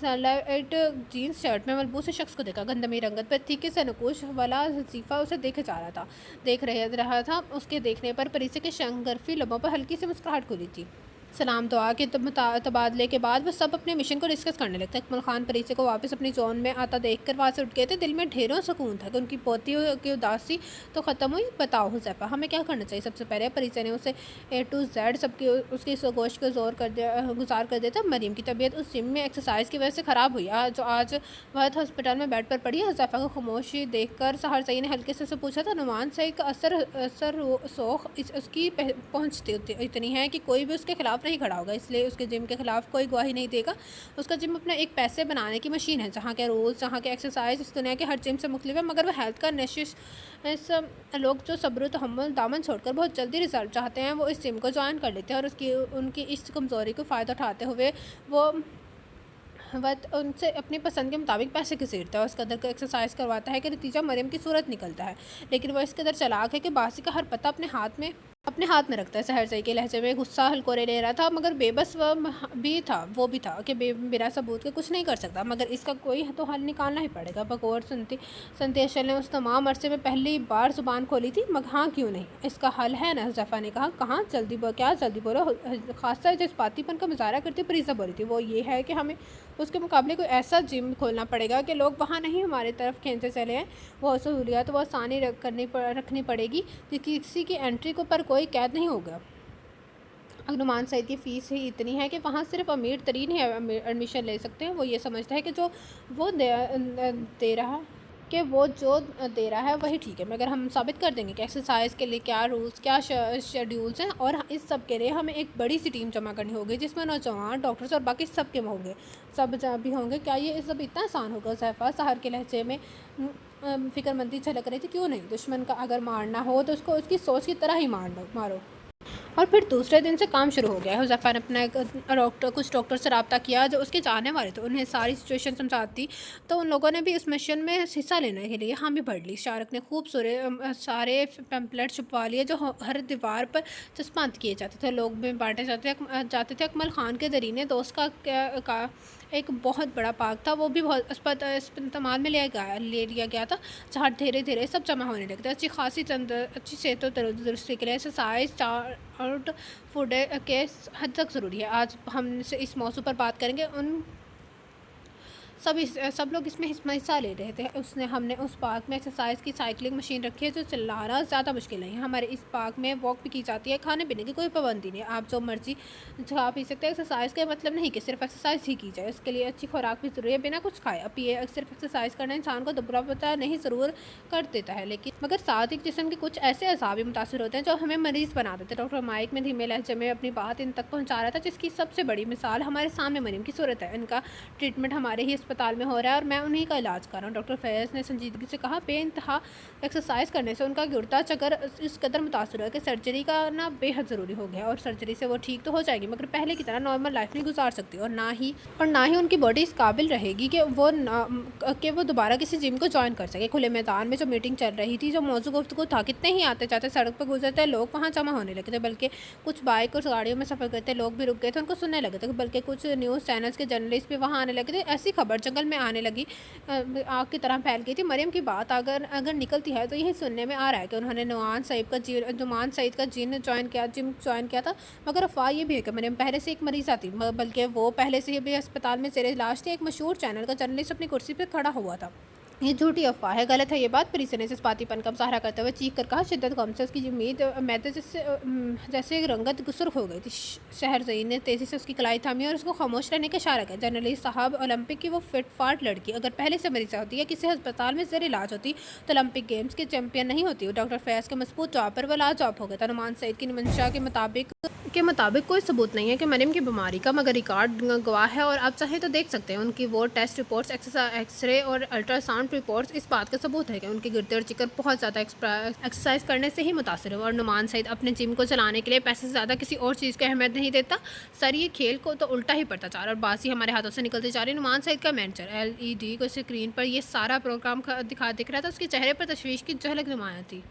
लाइट जीन्स शर्ट में मलबूस शख्स को देखा। गंदमी रंगत पर तीखे से नकुश वाला वजीफ़ा उसे देखे जा रहा था। उसके देखने पर प्रीसे के शंगरफी लबों पर हल्की सी मुस्कुराहट खुली थी। सलाम दुआ के तबादले के बाद वो सब अपने मिशन को डिस्कस करने लगते। अकमल खान परीसे को वापस अपनी जोन में आता देखकर वहाँ से उठ गए थे। दिल में ढेरों सुकून था कि उनकी पोती की उदासी तो ख़त्म हुई। बताओ हुज़ैफ़ा, हमें क्या करना चाहिए? सबसे पहले परीसे ने उसे A to Z सबकी उसकी गोश्त को गुजार कर दिया था। मरीम की तबीयत उस जिम में एक्सरसाइज की वजह से ख़राब हुई, आज वह हॉस्पिटल में बेड पर पड़ी है। हुज़ैफ़ा को खामोशी देख कर सहर सई ने हल्के से पूछा था। नुमान सई का असर सोख उसकी पहुँचती इतनी है कि कोई भी उसके खिलाफ नहीं खड़ा होगा, इसलिए उसके जिम के खिलाफ कोई गवाही नहीं देगा। उसका जिम अपना एक पैसे बनाने की मशीन है, जहाँ के रूल्स, जहाँ के एक्सरसाइज इस दुनिया के हर जिम से मुख्तलिफ है। मगर वह हेल्थ का नशिश लोग जो सब्र तहम्मुल दामन छोड़कर बहुत जल्दी रिजल्ट चाहते हैं, वो इस जिम को ज्वाइन कर लेते हैं और उनकी इस कमज़ोरी को फ़ायदा उठाते हुए वो उनसे अपनी पसंद के मुताबिक पैसे घसीटता है। उस कदर का एक्सरसाइज करवाता है कि नतीजा मरियम की सूरत निकलता है। लेकिन वह इस कदर चालाक है कि बासी का हर पता अपने हाथ में रखता है। सहर सई के लहजे में गुस्सा हलकोरे ले रहा था, मगर बेबस वो भी था कि बिना सबूत के कुछ नहीं कर सकता, मगर इसका कोई तो हल निकालना ही पड़ेगा। बगौर सुनती अशल ने उस तमाम अरसे में पहली बार ज़ुबान खोली थी। मगर हाँ, क्यों नहीं, इसका हल है ना, हुज़ैफ़ा ने कहा। कहाँ जल्दी बोलो, खासा जज्बातीपन का मुजाहरा करती प्रीज़ा बोली थी। वो ये है कि हमें उसके मुकाबले कोई ऐसा जिम खोलना पड़ेगा कि लोग वहाँ नहीं हमारी तरफ खींचते चले हैं। वो सहूलियत वो आसानी रखनी पड़ेगी कि किसी की एंट्री को पर कोई कैद नहीं होगा। नुमान सईद की फ़ीस ही इतनी है कि वहाँ सिर्फ अमीर तरीन ही एडमिशन ले सकते हैं। वो ये समझता है कि वो जो दे रहा है वही ठीक है, मगर हम साबित कर देंगे कि एक्सरसाइज के लिए क्या रूल्स, क्या शेड्यूल्स हैं, और इस सब के लिए हमें एक बड़ी सी टीम जमा करनी होगी, जिसमें नौजवान डॉक्टर्स और बाकी सब के होंगे, सब भी होंगे। क्या ये सब इतना आसान होगा? हुज़ैफ़ा सहर के लहजे में फ़िक्रमंदी झलक रही थी। क्यों नहीं, दुश्मन का अगर मारना हो तो उसको उसकी सोच की तरह ही मारो। और फिर दूसरे दिन से काम शुरू हो गया। हुज़ैफ़ा ने अपना कुछ डॉक्टर से रब्ता किया जो उसके जानने वाले थे। उन्हें सारी सिचुएशन समझाती तो उन लोगों ने भी इस मिशन में हिस्सा लेने के लिए हामी भर ली। शारक ने खूब सारे पैम्पलेट छुपवा लिए जो हर दीवार पर चस्पांत किए जाते थे, लोग में बांटे जाते थे। अकमल खान के ज़रीए दोस्त का एक बहुत बड़ा पार्क था, वो भी बहुत इस्तेमाल में ले लिया गया था, जहाँ धीरे धीरे सब जमा होने लगते। अच्छी सेहत और तंदुरुस्ती के लिए एक्सरसाइज आउट फूड के हद तक ज़रूरी है। आज हम इस मौजू पर बात करेंगे। सब लोग इसमें हिस्सा ले रहे थे। हमने उस पार्क में एक्सरसाइज की साइकिलिंग मशीन रखी है जो चलाना ज़्यादा मुश्किल नहीं है। हमारे इस पार्क में वॉक भी की जाती है, खाने पीने की कोई पाबंदी नहीं है, आप जो मर्जी खा पी सकते हैं। एक्सरसाइज का मतलब नहीं कि सिर्फ एक्सरसाइज ही की जाए, उसके लिए अच्छी खुराक भी ज़रूरी है। बिना कुछ खाए अब ये सिर्फ एक्सरसाइज करना इंसान को दुबला पता नहीं ज़रूर कर देता है, लेकिन मगर साथ ही जिस्म के कुछ ऐसे अज़ाब भी मुतासर होते हैं जो हमें मरीज़ बना देते हैं। डॉक्टर माइक में धीमे लहजे में अपनी बात इन तक पहुँचा रहा था, जिसकी सबसे बड़ी मिसाल हमारे सामने मरीम की सूरत है। इनका ट्रीटमेंट हमारे ही अस्पताल में हो रहा है और मैं उन्हीं का इलाज कर रहा हूँ। डॉक्टर फैज़ ने संजीदगी से कहा। बेइंतहा एक्सरसाइज करने से उनका गिरता चक्कर इस कदर मुतासर हुआ कि सर्जरी का ना बेहद ज़रूरी हो गया, और सर्जरी से वो ठीक तो हो जाएगी, मगर पहले की तरह नॉर्मल लाइफ नहीं गुजार सकती, और ना ही उनकी बॉडी इस काबिल रहेगी कि वो दोबारा किसी जिम को ज्वाइन कर सके। खुले मैदान में जो मीटिंग चल रही थी, जो मौजू गुफ्तगू था, कितने ही आते जाते सड़क पर गुजरते लोग वहाँ जमा होने लगे थे, बल्कि कुछ बाइक और गाड़ियों में सफ़र करते लोग भी रुक गए थे, उनको सुनने लगे थे, बल्कि कुछ न्यूज़ चैनल्स के जर्नलिस्ट भी वहाँ आने लगे थे। ऐसी खबर खबर जंगल में आने लगी, आग की तरह फैल गई थी। मरियम की बात अगर अगर निकलती है तो यही सुनने में आ रहा है कि उन्होंने नुमान सईद का जिम ज्वाइन किया था। मगर अफवाह ये भी है कि मरियम पहले से एक मरीज़ा थी, बल्कि वो पहले से ही भी अस्पताल में ज़ेर इलाज थी। एक मशहूर चैनल का जर्नलिस्ट अपनी कुर्सी पर खड़ा हुआ था। ये झूठी अफ़वाह है, गलत है ये बात। परिसे ने जज़्बातीपन का मुज़ाहरा करते हुए चीख कर कहा, शिद्दत गम से उसकी उम्मीद मैदे जैसे रंगत सुर्ख हो गई थी। शहरज़ईन ने तेज़ी से उसकी कलाई थामी और उसको खामोश रहने का इशारा किया। जर्नलिस्ट साहब, ओलंपिक की वो फिट-फाट लड़की अगर पहले से मरीज़ा होती या किसी अस्पताल में ज़ेर इलाज होती तो ओलंपिक गेम्स की चैंपियन नहीं होती। डॉक्टर फैज़ के मज़बूत जवाब पर वो लाजवाब हो गया था। नुमान सईद की मंशा के मुताबिक कोई सबूत नहीं है कि मरियम की बीमारी का, मगर रिकॉर्ड गवाह है और आप चाहें तो देख सकते हैं। उनकी वो टेस्ट रिपोर्ट्स, एक्सरे और अल्ट्रासाउंड रिपोर्ट्स इस बात का सबूत है कि उनके गिरते और चिकर बहुत ज़्यादा एक्सरसाइज करने से ही मुतासर है। और नुमान सईद अपने जिम को चलाने के लिए पैसे से ज़्यादा किसी और चीज़ को अहमियत नहीं देता। सर, ये खेल को तो उल्टा ही पड़ता जा रहा है और बासी हमारे हाथों से निकलती जा रही है। नुमान सईद का मैनेजर LED को स्क्रीन पर ये सारा प्रोग्राम दिख रहा था। उसके चेहरे पर तशवीश की झलक नुमाया थी।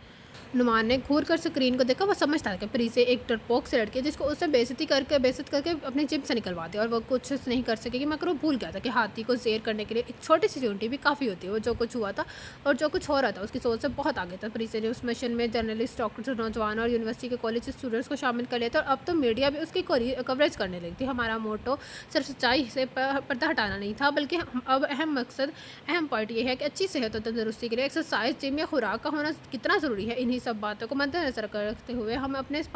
नुमान ने घूर कर स्क्रीन को देखा। वो समझता था कि प्रीसे एक डरपोक से लड़की जिसको उससे बेइज्जत करके अपने जिम से निकलवा दिया और वो कुछ नहीं कर सकेगी। मगर वो भूल गया था कि हाथी को ज़ेर करने के लिए एक छोटी सी चूंटी भी काफ़ी होती है। वो जो कुछ हुआ था और जो कुछ हो रहा था उसकी सोच से बहुत आगे था। प्रीसे ने उस मिशन में जर्नलिस्ट, डॉक्टर, नौजवान और यूनिवर्सिटी के कॉलेज स्टूडेंट्स को शामिल कर लिया था और अब तो मीडिया भी उसकी कवरेज करने लगी थी। हमारा मोटो सिर्फ सच्चाई से पर्दा हटाना नहीं था, बल्कि अब अहम पॉइंट ये है कि अच्छी सेहत और तंदुरुस्ती के लिए एक्सरसाइज, जिम या खुराक का होना कितना ज़रूरी है। इन्हीं सब बातों को मद्देनजर रखते हुए हम अपने इस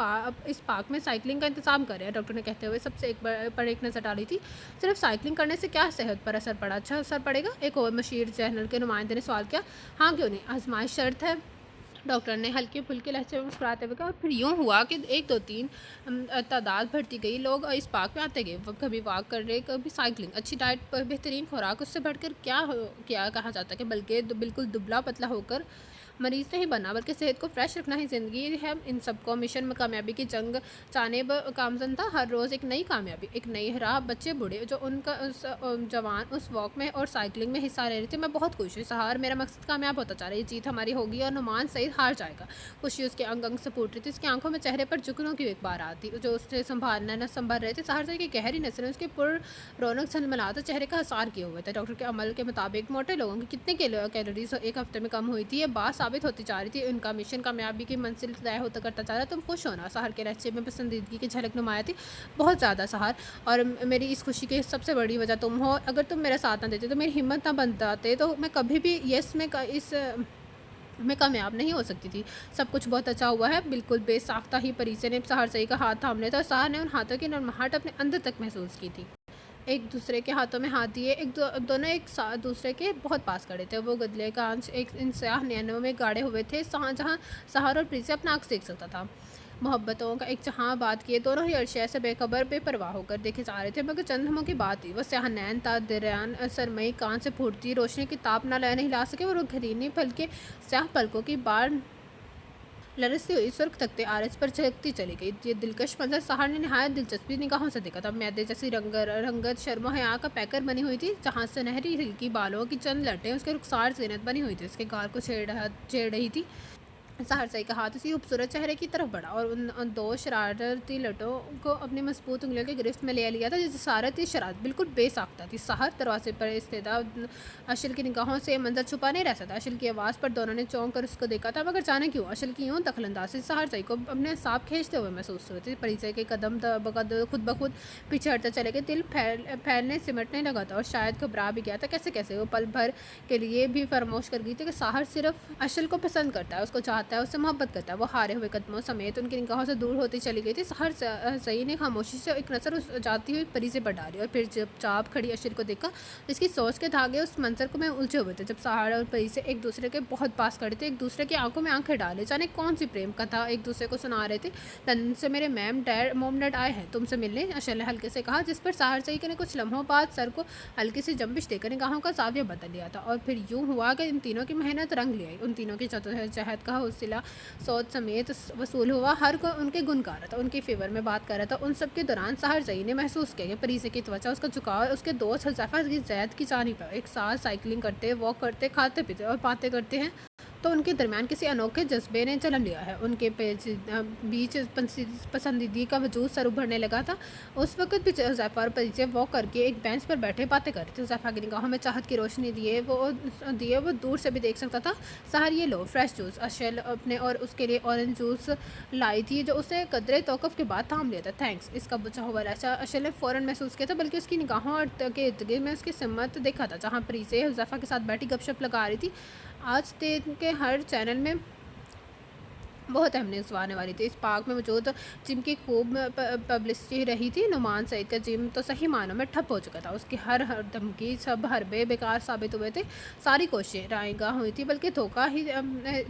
पार्क में साइकिलिंग का इंतजाम कर रहे हैं। डॉक्टर ने कहते हुए सबसे एक नज़र डाली थी। सिर्फ साइकिलिंग करने से क्या सेहत पर असर पड़ा? अच्छा असर पड़ेगा? एक और मशहूर चैनल के नुमाइंदे ने सवाल किया। हाँ, क्यों नहीं, आजमाइश शर्त है। डॉक्टर ने हल्के फुल्के लहजे में मुस्कुराते हुए कहा। फिर यूँ हुआ कि 1 2 3 तादाद बढ़ती गई। लोग इस पार्क में आते गए, कभी वॉक कर रहे, कभी साइकिलिंग। अच्छी डाइट पर बेहतरीन खुराक, उससे बढ़कर क्या कहा जाता है कि बल्कि बिल्कुल दुबला पतला होकर मरीज नहीं बनना, बल्कि सेहत को फ्रेश रखना ही ज़िंदगी है। इन सबको मिशन में कामयाबी की जंग जानेब गामज़न था। हर रोज़ एक नई कामयाबी, एक नई राह। बच्चे बूढ़े जो उनका जवान उस वॉक में और साइकिलिंग में हिस्सा ले रहे थे। मैं बहुत खुश हूँ सहार, मेरा मकसद कामयाब होता जा रहा है। ये जीत हमारी होगी और नुमान सईद हार जाएगा। खुशी उसके अंग अंग से फूट रही थी। उसकी आंखों में चेहरे पर जुगनों की एक बार आती जो उससे संभालना न संभल रहे थे। सहार से की गहरी नजरें उसके पुर रौनक झलमलाते चेहरे का हसार किए हुए थे। डॉक्टर के अमल के मुताबिक मोटे लोगों की कितने कैलोरीज एक हफ्ते में कम हुई थी, ये बात साबित होती जा रही थी। उनका मिशन कामयाबी की मंजिल तय होता करता जा रहा। तुम खुश होना। सहार के लहजे में पसंदीदगी की झलक नुमाया थी, बहुत ज़्यादा सहार। और मेरी इस खुशी की सबसे बड़ी वजह तुम हो। अगर तुम मेरा साथ ना देते तो मेरी हिम्मत ना बनाते तो मैं कभी भी मैं कामयाब नहीं हो सकती थी। सब कुछ बहुत अच्छा हुआ है। बिल्कुल बेसाख्ता ही परिसे ने सहार सही का हाथ थाम लिया था और सहार ने उन हाथों की नरमाहट अपने अंदर तक महसूस की थी। एक दूसरे के हाथों में हाथ दिए, दोनों एक साथ दूसरे के बहुत पास खड़े थे। वो गदले का अंश एक इन स्याह नैनों में गाढ़े हुए थे, जहाँ सहार और प्रीति अपना अक्स देख सकता था। मोहब्बतों का एक जहाँ बात किए, दोनों ही अर्शे से बेखबर बेपरवाह होकर देखे जा रहे थे। मगर चंद लम्हों की बात थी। वो स्याह नैन दरियान सरमई कान से फूटती रोशनी की ताप न नहीं ला सके और घरीनी फल के स्याह पलकों की बार लरसती हुई सुर्ख तख्ते आरस पर झलकती चली गई। ये दिलकश मंजर सहार ने नहायत दिलचस्पी निगाहों से देखा था। मैदे जैसी रंगत शर्मा हया का पैकर बनी हुई थी, जहाँ सुनहरी हिल्की बालों की चंद लटें उसके रुखसार ज़ीनत बनी हुई थी। उसके गाल को छेड़ रही थी। सहार सही का हाथ उसी खूबसूरत चेहरे की तरफ बढ़ा और उन 2 शरारती लटों को अपनी मजबूत उंगलियों के गिरफ्त में ले लिया था। जिससे सारत शरारत बिल्कुल बेसाख्ता थी। सहार दरवाजे पर इस्तेदा अशल की निगाहों से मंजर छुपा नहीं रह सकता। अशल की आवाज़ पर दोनों ने चौंक कर उसको देखा था, मगर जाने क्यों अशल की यूँ दखलंदाजी सहार सही को अपने सांप खींचते हुए महसूस हुए थे। परिचय के कदम खुद ब खुद पीछे हटते चले गए। दिल फैलने सिमटने लगा था और शायद घबरा भी गया था। कैसे वो पल भर के लिए भी फरमोश कर गई थी कि सहार सिर्फ अशल को पसंद करता है, उसको चाहता है, उससे मोहब्बत करता है। वो हारे हुए कदमों समेत उनकी निगाहों से दूर होती चली गई थी। सहार सही ने खामोशी से एक नज़र उस जाती हुई परी से डाली और फिर चुपचाप खड़ी अशल को देखा, जिसकी सोच के धागे उस मंजर को में उलझे हुए थे। जब सहार और परी से एक दूसरे के बहुत पास खड़े थे, एक दूसरे की आंखों में आंखें डाले, जाने कौन सी प्रेम कथा एक दूसरे को सुना रहे थे। लंदन से मेरे मोम डैड आए हैं तुमसे मिलने, अशल ने हल्के से कहा, जिस पर सहार सही ने कुछ लम्हों बाद सर को हल्की सी जंबिश देकर निगाहों का जाविया बदल लिया था। और फिर यूँ हुआ कि इन तीनों की मेहनत रंग ले आई। उन तीनों की जद्दोजहद का हौसला सोच समेत वसूल हुआ। हर कोई उनके गुण गा रहा था, उनके फेवर में बात कर रहा था। उन सब के दौरान सहार सही ने महसूस किया कि परीसे की त्वचा, उसका झुकाव, उसके दोस्त हज़ैफा की जैद की जानी पर एक साथ साइकिलिंग करते, वॉक करते, खाते पीते और बातें करते हैं। तो उनके दरमियान किसी अनोखे जज्बे ने जन्म लिया है। उनके बीच पसंदीदी का वजूद सर उभरने लगा था। उस वक्त भी हुज़ैफ़ा और परिचय वॉक करके एक बेंच पर बैठे बातें कर रहे थे। हुज़ैफ़ा की निगाहों में चाहत की रोशनी वो दूर से भी देख सकता था। सहर ये लो फ्रेश जूस। अशल अपने और उसके लिए ऑरेंज जूस लाई थी, जो उसे कदरे तौक़ुफ़ के बाद थाम लिया था। थैंक्स। इसका बुझा हुआ लहजा अशल ने फ़ौरन महसूस किया था, बल्कि उसकी निगाहों और के इर्द-गिर्द में उसकी सिमत देखा था। जहाँ परिचय हुज़ैफ़ा के साथ बैठी गपशप लगा रही थी, आज दिन के हर चैनल में बहुत अहम न्यूज़ आने वाली थी। इस पार्क में मौजूद जिम की खूब पब्लिसिटी रही थी। नुमान सईद का जिम तो सही मानों में ठप हो चुका था। उसकी हर धमकी, सब हरबे बेकार साबित हुए थे। सारी कोशिशें रायगा हुई थी, बल्कि धोखा ही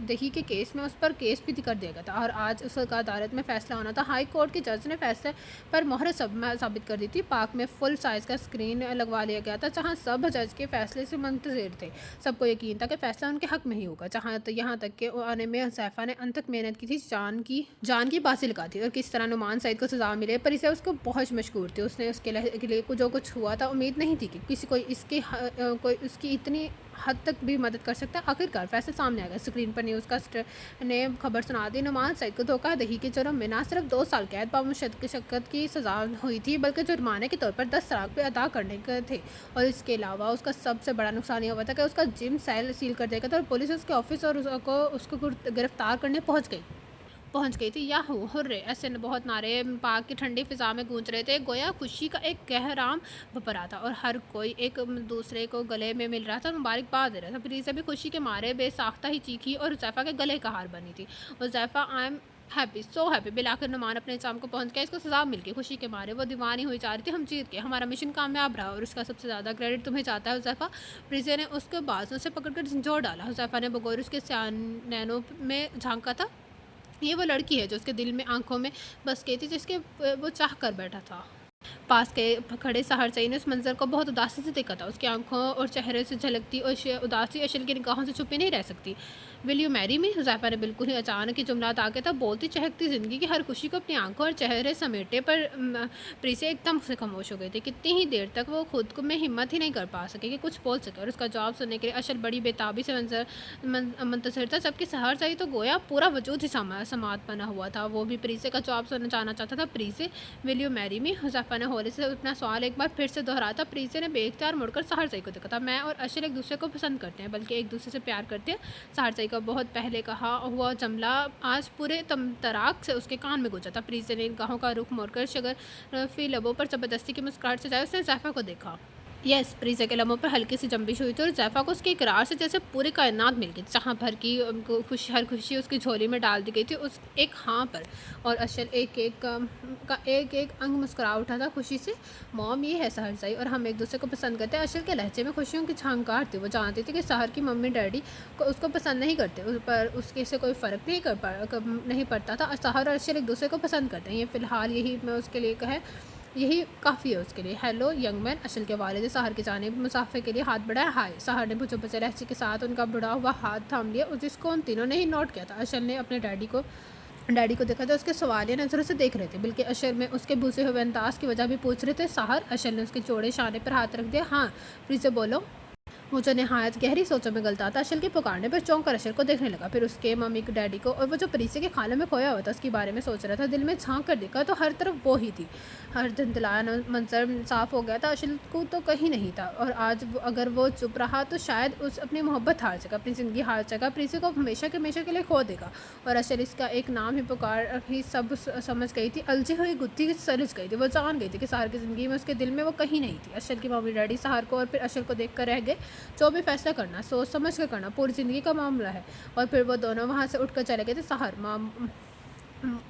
दही के केस में उस पर केस भी कर दिया गया था और आज उसका अदालत में फैसला होना था। हाई कोर्ट के जज ने फैसले पर मोहर साबित कर दी थी। पार्क में फुल साइज़ का स्क्रीन लगवा लिया गया था, जहाँ सब जज के फैसले से मुंतज़िर थे। सबको यकीन था कि फैसला उनके हक में ही होगा। यहाँ तक कि आने में हुज़ैफ़ा ने अंत तक मेहनत की थी, जान की बाजी लगा थी और किस तरह नुमान सईद को सज़ा मिले पर इसे उसको बहुत मशहूर थी। उसने उसके लिए जो कुछ हुआ था, उम्मीद नहीं थी कि किसी कोई उसकी इतनी हद तक भी मदद कर सकता है। आखिरकार फैसला सामने आ गया। स्क्रीन पर न्यूज़ कास्टर ने खबर सुना दी। नुमान सईद को धोखाधड़ी के जुर्म में न सिर्फ 2 साल कैद बामुशक्कत की सज़ा हुई थी, बल्कि जुर्माने के तौर पर 10 लाख भी अदा करने के थे। और इसके अलावा उसका सबसे बड़ा नुकसान ये हुआ था कि उसका जिम सेल सील कर दिया गया था और पुलिस उसके ऑफिस और उसको गिरफ्तार करने पहुंच गई थी। याहू हुर्रे ऐसे बहुत नारे पार्क की ठंडी फिजा में गूंज रहे थे, गोया खुशी का एक गहराम भरा था और हर कोई एक दूसरे को गले में मिल रहा था, मुबारकबाद दे रहा था। प्रीज़ा भी खुशी के मारे बेसाख्ता ही चीखी और हुज़ैफ़ा के गले का हार बनी थी। Huzaifa I am happy, so happy. बिलाकर नुमान अपने इंजाम को पहुंच गया। इसको सजा मिल गई। खुशी के मारे वो दीवानी हुई जा रही थी। हम जीत गए, हमारा मिशन कामयाब रहा और उसका सबसे ज़्यादा क्रेडिट तुम्हें जाता है हुज़ैफ़ा। प्रीज़ा ने उसके बाजू से पकड़कर झंझोड़ डाला। हुज़ैफ़ा ने बगौर उसके नैनों में झांका था। ये वो लड़की है जो उसके दिल में, आंखों में बस गई थी, जिसके वो चाह कर बैठा था। पास के खड़े सहरसई ने उस मंजर को बहुत उदासी से देखा था। उसकी आंखों और चेहरे से झलकती और उदासी अशल की निगाहों से छुपी नहीं रह सकती। Will you marry me? Huzaifa ने बिल्कुल ही अचानक ही जुमला अदा किया था। बोलती चहकती ज़िंदगी की हर खुशी को अपनी आंखों और चेहरे समेटे पर प्रीसे एकदम से खामोश हो गई थी। कितनी ही देर तक वो खुद को में हिम्मत ही नहीं कर पा सके कि कुछ बोल सके और उसका जवाब सुनने के लिए अशल बड़ी बेताबी से मंतज़िर था। जबकि सहरसई तो गोया पूरा वजूद ही समात बना हुआ था। वो भी प्रीसे का जवाब सुनना चाहना चाहता था। प्रीसे, will you marry me? Huzaifa ने हौले से अपना सवाल एक बार फिर से दोहराया था। प्रीसे ने बेख्तियार मुड़कर सहरसई को देखा था। मैं और अशल एक दूसरे को पसंद करते हैं, बल्कि एक दूसरे से प्यार करते हैं। सहरसई का बहुत पहले कहा हुआ जुमला आज पूरे तराक से उसके कान में गुजरा था। प्रीसे ने निगाहों का रुख मोड़कर शगरफी लबों पर ज़बरदस्ती की मुस्कुराहट से जाए उसने हुज़ैफ़ा को देखा। यस, प्रीज़ा के लम्हों पर हल्की सी जंबिश हुई थी और हुज़ैफ़ा को उसके इकरार से जैसे पूरी कायनात मिल गई, जहाँ भर की हर खुशी उसकी झोली में डाल दी गई थी उस एक हाँ पर। और अशल एक अंग मुस्कुरा उठा था खुशी से। मॉम, ये है सहरसई और हम एक दूसरे को पसंद करते हैं। अशल के लहजे में खुशियों की झांकार थी। वो जानती थी कि सहर की मम्मी डैडी को उसको पसंद नहीं करते, उस पर उसके से कोई फ़र्क नहीं पड़ता था। सहर और अशल एक दूसरे को पसंद करते हैं। ये फ़िलहाल यही मैं उसके लिए कहे, यही काफ़ी है उसके लिए। Hello young man. अशल के वालिद सहर की जानिब मुसाफिर के लिए हाथ बढ़ाया। हाय। सहर ने बुझे बुझे लहजे के साथ उनका बुढ़ा हुआ हाथ थाम लिया, जिसको उन तीनों ने ही नोट किया था। अशल ने अपने डैडी को देखा था। उसके सवालिया नज़रों से देख रहे थे, बल्कि अशल में उसके बुझे हुए अंदाज की वजह भी पूछ रहे थे। सहर। अशल ने उसके चौड़े शाने पर हाथ रख दिया। हाँ प्लीज़ बोलो। मुझे नहायत गहरी सोचों में गलता था। अशल के पुकारने पर चौंक कर अशल को देखने लगा, फिर उसके मम्मी को, डैडी को, और वो जो प्रीसे के खाने में खोया हुआ था उसके बारे में सोच रहा था। दिल में झांक कर देखा तो हर तरफ वो ही थी। हर धुंधलाया मंजर साफ हो गया था। अशल को तो कहीं नहीं था और आज अगर वो चुप रहा तो शायद उस अपनी मोहब्बत हार जाएगा, अपनी ज़िंदगी हार जाएगा, प्रीसे को हमेशा के लिए खो देगा। और अशल इसका एक नाम ही पुकार ही सब समझ गई थी। अलझी हुई गुत्थी सलझ गई थी। वो जान गई थी कि सहर की ज़िंदगी में उसके दिल में वो कहीं नहीं थी। अशल की मम्मी डैडी सहर को और फिर अशल को देख कर रह गए। जो भी फैसला करना सोच समझ कर करना, पूरी ज़िंदगी का मामला है। और फिर वो दोनों वहाँ से उठकर चले गए थे। सहर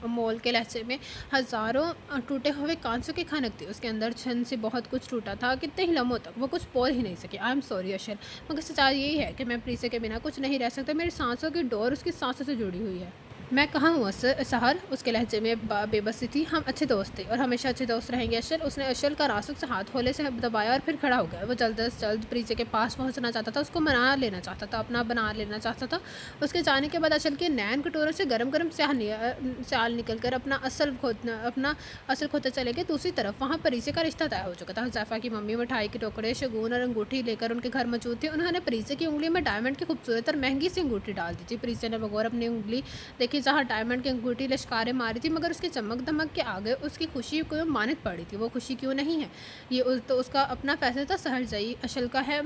मोल के लहजे में हज़ारों टूटे हुए कांसों की खनक थी। उसके अंदर छन से बहुत कुछ टूटा था। कितने ही लम्हों तक वो कुछ बोल ही नहीं सकी। आई एम सॉरी अशल, मगर सच्चाई यही है कि मैं प्रीसे के बिना कुछ नहीं रह सकता। मेरी सांसों की डोर उसकी सांसों से जुड़ी हुई है। मैं कहाँ हूँ सहर, उसके लहजे में बेबसी थी। हम अच्छे दोस्त थे और हमेशा अच्छे दोस्त रहेंगे अशल। उसने अशल का नाजुक से हाथ होले से दबाया और फिर खड़ा हो गया। वो जल्द से जल्द प्रीति के पास पहुँचना चाहता था, उसको मना लेना चाहता था, अपना बना लेना चाहता था। उसके जाने के बाद अशल के नैन कटोरों से गर्म गर्म स्याल निकल कर अपना असल खोते चले गए। दूसरी तरफ वहाँ प्रीति का रिश्ता तय हो चुका था। हुज़ैफ़ा की मम्मी मिठाई के टुकड़े, शगुन और अंगूठी लेकर उनके घर मौजूद थे। उन्होंने प्रीति की उंगली में डायमंड की खूबसूरत और महंगी सी अंगूठी डाल दी थी। प्रीति ने बगौर अपनी उंगली देखी जहाँ डायमंड की अंगूठी लश्कारें मारी थी, मगर उसके चमक दमक के आगे उसकी खुशी को मानित पड़ी थी। वो खुशी क्यों नहीं है, तो उसका अपना फैसला था। सहरजई अशल का है,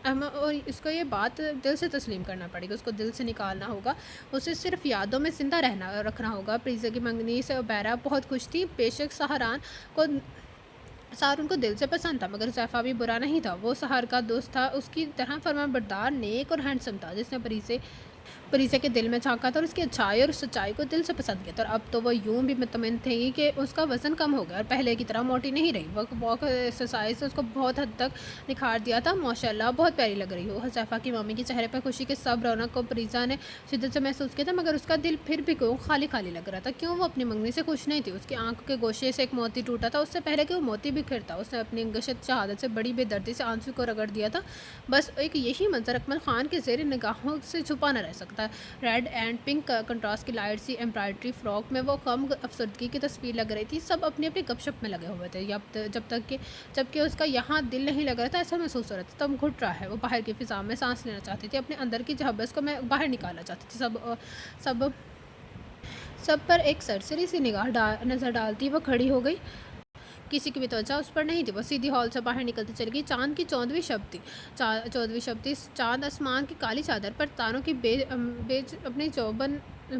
और इसको ये बात दिल से तस्लीम करना पड़ेगा, उसको दिल से निकालना होगा। उसे सिर्फ यादों में जिंदा रखना होगा। प्रीज़ा की मंगनी से उबैरा बहुत खुश थी। बेशक सहर उनको दिल से पसंद था, मगर हुज़ैफ़ा भी बुरा नहीं था। वो सहर का दोस्त था, उसकी तरह फरमाबरदार, नेक और हैंडसम था, जिसने परीसे के दिल में झाँका था और उसकी अच्छाई और सच्चाई को दिल से पसंद किया था। और अब तो वह यूँ भी मुतमईन थी कि उसका वज़न कम हो गया और पहले की तरह मोटी नहीं रही। वॉक एक्सरसाइज से उसको बहुत हद तक निखार दिया था। माशाल्लाह बहुत प्यारी लग रही हो। हुज़ैफ़ा की मम्मी के चेहरे पर खुशी के सब रौनक को परीसा ने शिद्दत से महसूस किया था, मगर उसका दिल फिर भी क्यों खाली खाली लग रहा था। क्यों वो अपनी मंगनी से खुश नहीं थी। उसकी आंख के गोशे से एक मोती टूटा था, उससे पहले कि वो मोती बिखरता। उसने अपनी गशत शहादत से बड़ी बेदर्दी से आंसू को रगड़ दिया था। बस एक यही मंजर अकमल खान के ज़ेर निगाहों से छुपा न रह सकता। रेड एंड पिंक कंट्रास्ट की लाइट सी एम्ब्रॉयडरी फ्रॉक में वो कम अफसरदगी की तस्वीर लग रही थी। सब अपनी अपनी गपशप में लगे हुए थे, जबकि उसका यहाँ दिल नहीं लग रहा था, ऐसा महसूस हो रहा था। तब घुट रहा है, वो बाहर की फिजा में सांस लेना चाहती थी, अपने अंदर की जहबस को मैं बाहर निकालना चाहती थी। सब सब पर एक सरसरी सी नज़र डालती वो खड़ी हो गई। किसी की भी त्वचा उस पर नहीं थी। वो सीधी हॉल से बाहर निकलती चली गई। चांद की 14वीं शब थी। 14वीं शब थी। चांद आसमान की काली चादर पर तारों की बेज अपने चौबन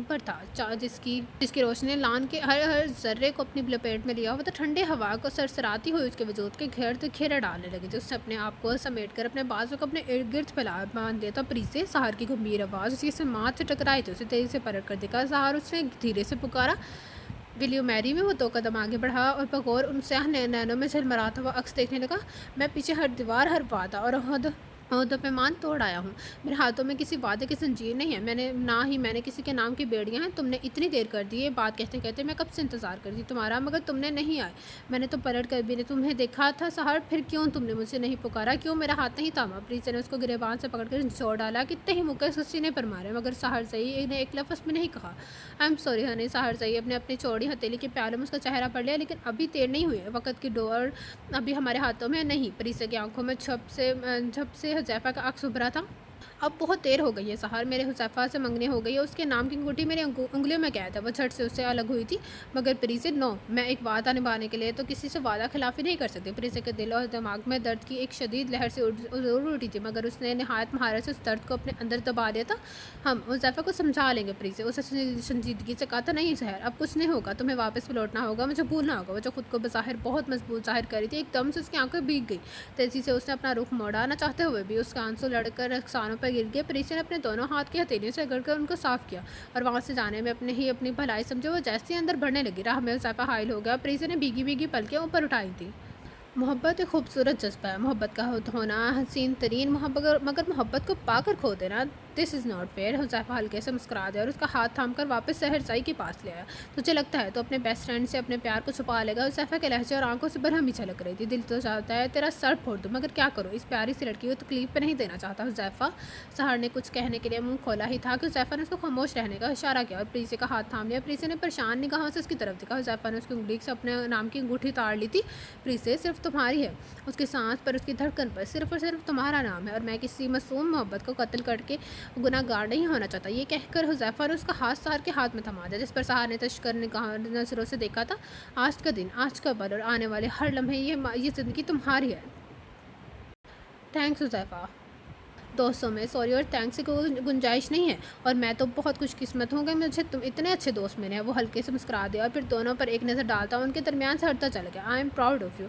पर था, जिसकी रोशनी लान के हर जर्रे को अपनी लपेट में लिया हुआ था। ठंडे हवा को सरसराती हुई उसके वजूद के घेरे डालने लगी थी। उसने अपने आप को समेट कर अपने बाजू को अपने इर्द गिर्द फैला बांध दिया था। प्रीसे सहर की गंभीर आवाज़ उसी से माथ से टकराई थी। उसे तेजी से पलट कर देखा। सहर उसने धीरे से पुकारा, विल यू मैरी में। वो 2 कदम आगे बढ़ा और बगौर उन स्याह नैनों में झलमलाता हुआ अक्स देखने लगा। मैं पीछे हर दीवार, हर वादा और अहद पैमान तोड़ आया हूँ। मेरे हाथों में किसी वादे की जंजीर नहीं है, मैंने किसी के नाम की बेड़ियाँ हैं। तुमने इतनी देर कर दी है। बात कहते कहते मैं कब से इंतज़ार कर दी तुम्हारा, मगर तुमने नहीं आए। मैंने तो पलट कर भी नहीं तुम्हें देखा था। सहर, फिर क्यों तुमने मुझे नहीं पुकारा, क्यों मेरा हाथ नहीं थामा? प्रीति ने उसको गिरेबान से पकड़ कर जोड़ डाला। कितने ही मुक्के उसके सीने पर मारे, मगर सहर सही ने एक लफ्ज़ में नहीं कहा। I am sorry Honey. सहर सही अपने अपनी चौड़ी हथेली के प्यालों में उसका चेहरा पड़ लिया, लेकिन अभी देर नहीं हुई है। वक़्त की डोर अभी हमारे हाथों में नहीं। प्रीति की आंखों में झप से हुज़ैफ़ा का अक्स उभरा था। अब बहुत देर हो गई है सहर, मेरे हुज़ैफ़ा से मंगनी हो गई है। उसके नाम की अंगूठी मेरी उंगलियों में कैद है। वो झट से उससे अलग हुई थी, मगर प्रीति नो, मैं एक वादा निभाने के लिए तो किसी से वादा खिलाफ़ी नहीं कर सकती। प्रीति के दिल और दिमाग में दर्द की एक शदीद लहर से उठी थी, मगर उसने नहायत महारत से उस दर्द को अपने अंदर दबा दिया था। हम हुज़ैफ़ा को समझा लेंगे। प्रीति उसे संजीदगी से कहा था, नहीं सहर, अब कुछ नहीं होगा, तुम्हें वापस लौटना होगा, मुझे भूलना होगा। वो जो खुद को बज़ाहिर बहुत मजबूत जाहिर कर रही थी, एकदम से उसकी आंखें भीग गई। तेज़ी से उसने अपना रुख मोड़ाना चाहते हुए भी उसका आंसू लड़कर रखसानों पर गिर गया। प्रीति ने अपने दोनों हाथ की हथेलियों से रगड़कर उनको साफ किया और वहाँ से जाने में अपनी भलाई समझे वो जैसे ही अंदर बढ़ने लगी। राह में हुज़ैफ़ा हाइल हो गया। प्रीति ने भीगी भीगी पलकें ऊपर उठाई थी। मोहब्बत एक खूबसूरत जज्बा है। मोहब्बत का होना हसीन तरीन मोहब्बत, मगर मोहब्बत को पाकर खो देना, this is not fair. Huzaifa हल्के से मुस्कुरा दिया और उसका हाथ थामकर वापस सहरसाई के पास ले आया। तुझे लगता है तो अपने बेस्ट फ्रेंड से अपने प्यार को छुपा लेगा? हुज़ैफ़ा के लहजे और आंखों से बरहमी झलक रही थी। दिल तो चाहता है तेरा सर फोड़ दूँ, मगर क्या करूँ, इस प्यारी सी लड़की को तकलीफ पर नहीं देना चाहता। हुज़ैफ़ा, सहर ने कुछ कहने के लिए मुँह खोला ही था कि हुज़ैफ़ा ने उसको खामोश रहने का इशारा किया और प्रीति का हाथ थाम लिया। प्रीति ने परेशान निगाहों से उसकी तरफ देखा। हुज़ैफ़ा ने उसकी उंगली से अपने नाम की अंगूठी उतार ली थी। प्रीति सिर्फ तुम्हारी है, उसकी सांस पर, उसकी धड़कन पर सिर्फ और सिर्फ तुम्हारा नाम है, और मैं किसी मासूम मोहब्बत को कत्ल करके गुनाहगार नहीं होना चाहता। ये कहकर हुज़ैफ़ा ने उसका हाथ सहर के हाथ में थमा दिया, जिस पर सहर ने तशकर नज़रों से देखा था। आज का दिन, आज का पल और आने वाले हर लम्हे, ये ज़िंदगी तुम्हारी है। थैंक्स हुज़ैफ़ा। दोस्तों में सॉरी और थैंक्स की कोई गुंजाइश नहीं है, और मैं तो बहुत खुशकिस्मत हूँ कि मुझे तुम इतने अच्छे दोस्त मिले हैं। वो हल्के से मुस्कुरा दिया और फिर दोनों पर एक नज़र डालता उनके दरमियान से हटता चला गया। I am proud of you.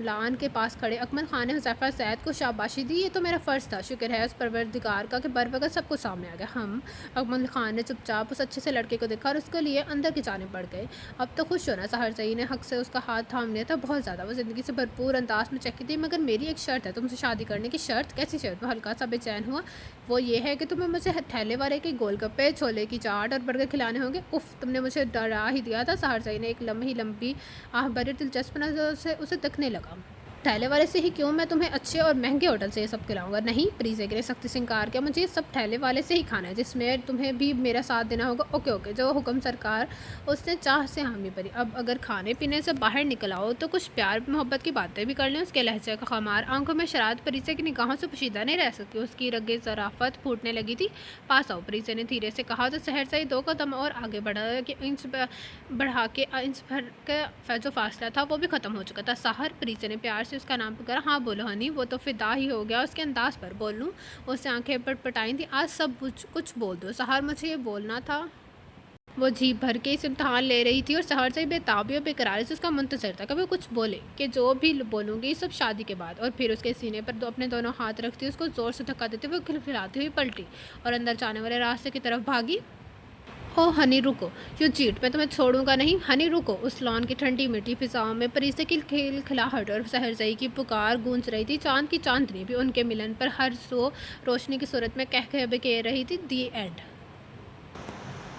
Lawn के पास खड़े अकमल खान ने हुज़ैफ़ा सैद को शाबाशी दी। ये तो मेरा फ़र्ज़ था, शुक्र है उस परवरदिगार का कि बर वक़्त सब कुछ सामने आ गया। हम अकमल खान ने चुपचाप उस अच्छे से लड़के को देखा और उसके लिए अंदर की जाने पड़ गए। अब तो खुश होना। सहर सही ने हक से उसका हाथ थाम लिया था, बहुत ज़्यादा। वो ज़िंदगी से भरपूर अंदाज में चकी थी, मगर मेरी एक शर्त है, तुमसे शादी करने की शर्त। कैसी शर्त? वो हल्का हल्का सा बेचैन हुआ वो ये है कि तुम्हें मुझे ठेले वाले के गोलगप्पे, छोले की चाट और बर्गर खिलाने होंगे। उफ़, तुमने मुझे डरा ही दिया था। सहरजई ने एक लंबी आह भरी दिलचस्प नज़रों से उसे तकने लगा। ठेले वाले से ही क्यों, मैं तुम्हें अच्छे और महंगे होटल से ये सब खिलाऊंगा। नहीं, प्रीजे ने सख्ती से इनकार किया। मुझे ये सब ठेले वाले से ही खाना है, जिसमें तुम्हें भी मेरा साथ देना होगा। ओके ओके, जो हुक्म सरकार। उसने चाह से हामी भरी। अब अगर खाने पीने से बाहर निकल आओ तो कुछ प्यार मोहब्बत की बातें भी कर लें। उसके लहजे का खमार आंखों में शरारत प्रीजे की निगाहों से पोशीदा नहीं रह सकी। उसकी रगे ज़राफ़त फूटने लगी थी। पास आओ, प्रीजे ने धीरे से कहा। तो सहरसा ही 2 कदम और आगे बढ़ा कि बढ़ा के इंच भर का जो फासला था वो भी ख़त्म हो चुका था। सहर, प्रीजे ने प्यार से उसका नाम पुकारा। हाँ बोलो हनी। वो तो फिदा ही हो गया उसके अंदाज पर। बोलूँ? उससे आंखें पटपटाई थी। आज सब कुछ बोल दो सहर, मुझे ये बोलना था। वो जी भर के इस इम्तहान ले रही थी और सहर से बेताबी और बेकरारी से उसका मुंतज़िर था कभी कुछ बोले कि जो भी बोलूँगी सब शादी के बाद। और फिर उसके सीने पर अपने दोनों हाथ रखती उसको ज़ोर से धक्का देते हुए खिलखिलाती हुई पलटी और अंदर जाने वाले रास्ते की तरफ भागी। ओ हनी रुको, यू चीट, मैं तुम्हें छोड़ूंगा नहीं। हनी रुको। उस लॉन की ठंडी मिट्टी फिजाओं में परिसे की खिलखिलाहट और सहरजई की पुकार गूंज रही थी। चांद की चांदनी भी उनके मिलन पर हर सो रोशनी की सूरत में कह बकेर रही थी। दी एंड।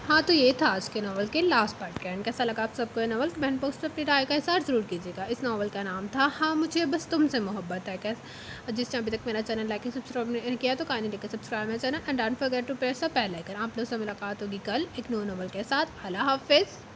हाँ, तो ये था आज के नावल के लास्ट पार्ट का एंड। कैसा लगा आप सबको ये नावल? कमेंट बॉक्स में अपनी राय का इज़हार ज़रूर कीजिएगा। इस नावल का नाम था हाँ मुझे बस तुमसे मोहब्बत है। कैसे जिसने अभी तक मेरा चैनल लाइक सब्सक्राइब नहीं किया तो काइंडली लेकर सब्सक्राइब मेरा channel and don't forget to press the bell icon. आप लोग से मुलाकात होगी कल एक न्यू नावल के साथ। अल्लाह हाफिज़।